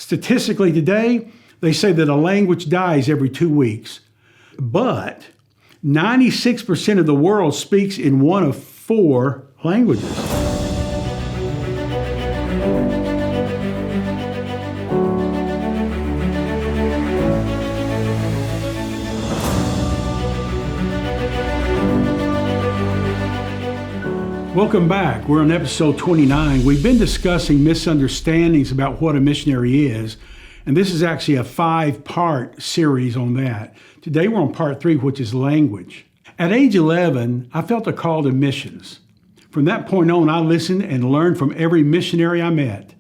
Statistically today, they say that a language dies every 2 weeks, but 96% of the world speaks in one of 4 languages. Welcome back. We're on episode 29. We've been discussing misunderstandings about what a missionary is, and this is actually a 5-part series on that. Today we're on part 3, which is language. At age 11, I felt a call to missions. From that point on, I listened and learned from every missionary I met.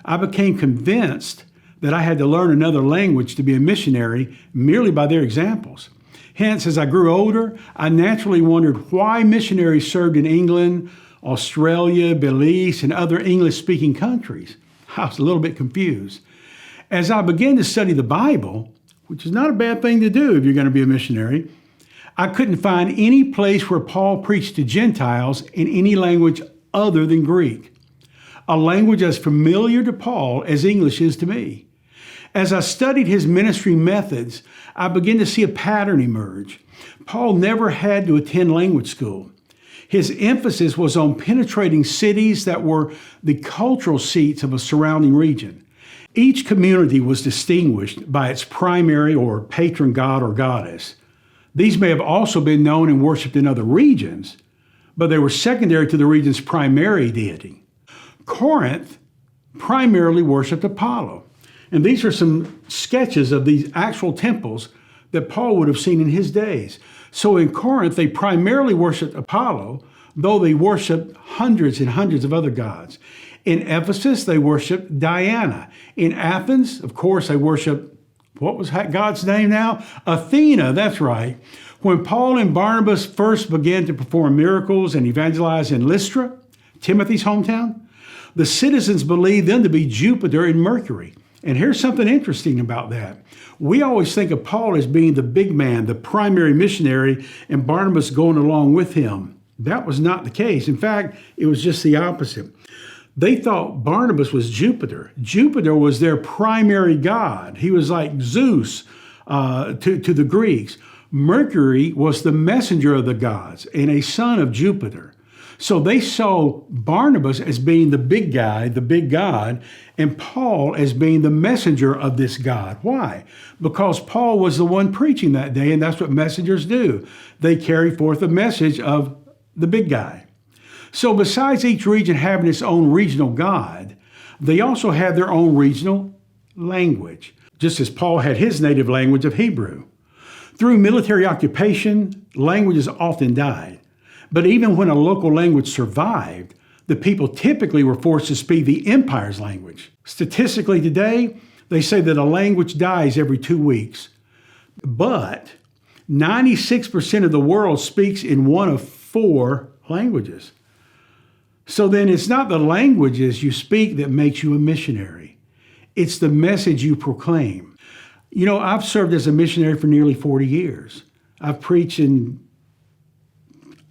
I became convinced that I had to learn another language to be a missionary merely by their examples. Hence, as I grew older, I naturally wondered why missionaries served in England, Australia, Belize, and other English-speaking countries. I was a little bit confused. As I began to study the Bible, which is not a bad thing to do if you're going to be a missionary, I couldn't find any place where Paul preached to Gentiles in any language other than Greek, a language as familiar to Paul as English is to me. As I studied his ministry methods, I began to see a pattern emerge. Paul never had to attend language school. His emphasis was on penetrating cities that were the cultural seats of a surrounding region. Each community was distinguished by its primary or patron god or goddess. These may have also been known and worshipped in other regions, but they were secondary to the region's primary deity. Corinth primarily worshipped Apollo. And these are some sketches of these actual temples that Paul would have seen in his days. So in Corinth, they primarily worshiped Apollo, though they worshiped hundreds and hundreds of other gods. In Ephesus, they worshiped Diana. In Athens, of course, they worshiped, what was God's name now? Athena, that's right. When Paul and Barnabas first began to perform miracles and evangelize in Lystra, Timothy's hometown, the citizens believed them to be Jupiter and Mercury. And here's something interesting about that. We always think of Paul as being the big man, the primary missionary, and Barnabas going along with him. That was not the case. In fact, it was just the opposite. They thought Barnabas was Jupiter. Jupiter was their primary god. He was like Zeus to the Greeks. Mercury was the messenger of the gods and a son of Jupiter. So they saw Barnabas as being the big guy, the big God, and Paul as being the messenger of this God. Why? Because Paul was the one preaching that day, and that's what messengers do. They carry forth the message of the big guy. So besides each region having its own regional God, they also had their own regional language, just as Paul had his native language of Hebrew. Through military occupation, languages often died. But even when a local language survived, the people typically were forced to speak the empire's language. Statistically today, they say that a language dies every 2 weeks. But 96% of the world speaks in one of 4 languages. So then it's not the languages you speak that makes you a missionary. It's the message you proclaim. You know, I've served as a missionary for nearly 40 years. I've preached in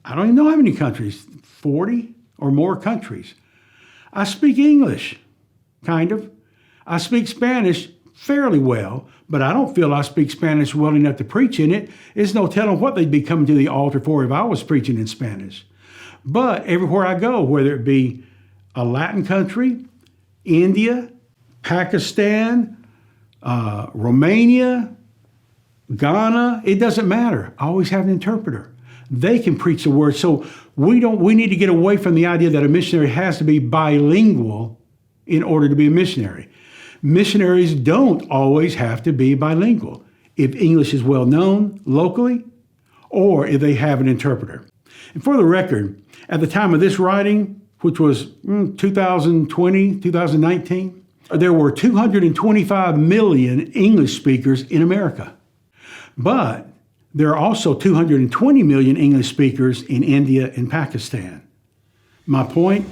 I don't even know how many countries, 40 or more countries. I speak English, kind of. I speak Spanish fairly well, but I don't feel I speak Spanish well enough to preach in it. There's no telling what they'd be coming to the altar for if I was preaching in Spanish. But everywhere I go, whether it be a Latin country, India, Pakistan, Romania, Ghana, it doesn't matter. I always have an interpreter. They can preach the word. So we need to get away from the idea that a missionary has to be bilingual in order to be a missionary. Missionaries don't always have to be bilingual if English is well known locally or if they have an interpreter. And for the record, at the time of this writing, which was 2020, 2019, there were 225 million English speakers in America. But there are also 220 million English speakers in India and Pakistan. My point,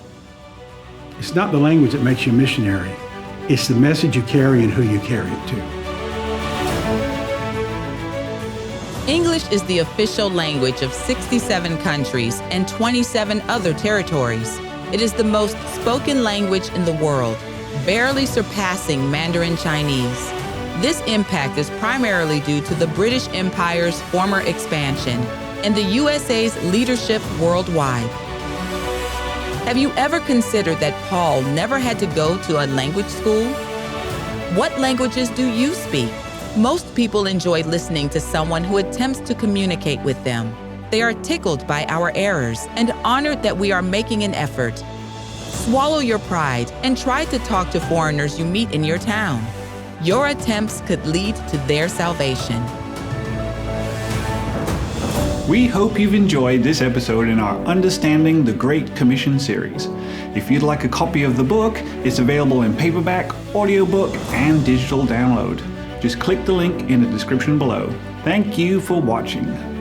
it's not the language that makes you a missionary. It's the message you carry and who you carry it to. English is the official language of 67 countries and 27 other territories. It is the most spoken language in the world. barely surpassing Mandarin Chinese. This impact is primarily due to the British Empire's former expansion and the USA's leadership worldwide. Have you ever considered that Paul never had to go to a language school? What languages do you speak? Most people enjoy listening to someone who attempts to communicate with them. They are tickled by our errors and honored that we are making an effort. Swallow your pride and try to talk to foreigners you meet in your town. Your attempts could lead to their salvation. We hope you've enjoyed this episode in our Understanding the Great Commission series. If you'd like a copy of the book, it's available in paperback, audiobook, and digital download. Just click the link in the description below. Thank you for watching.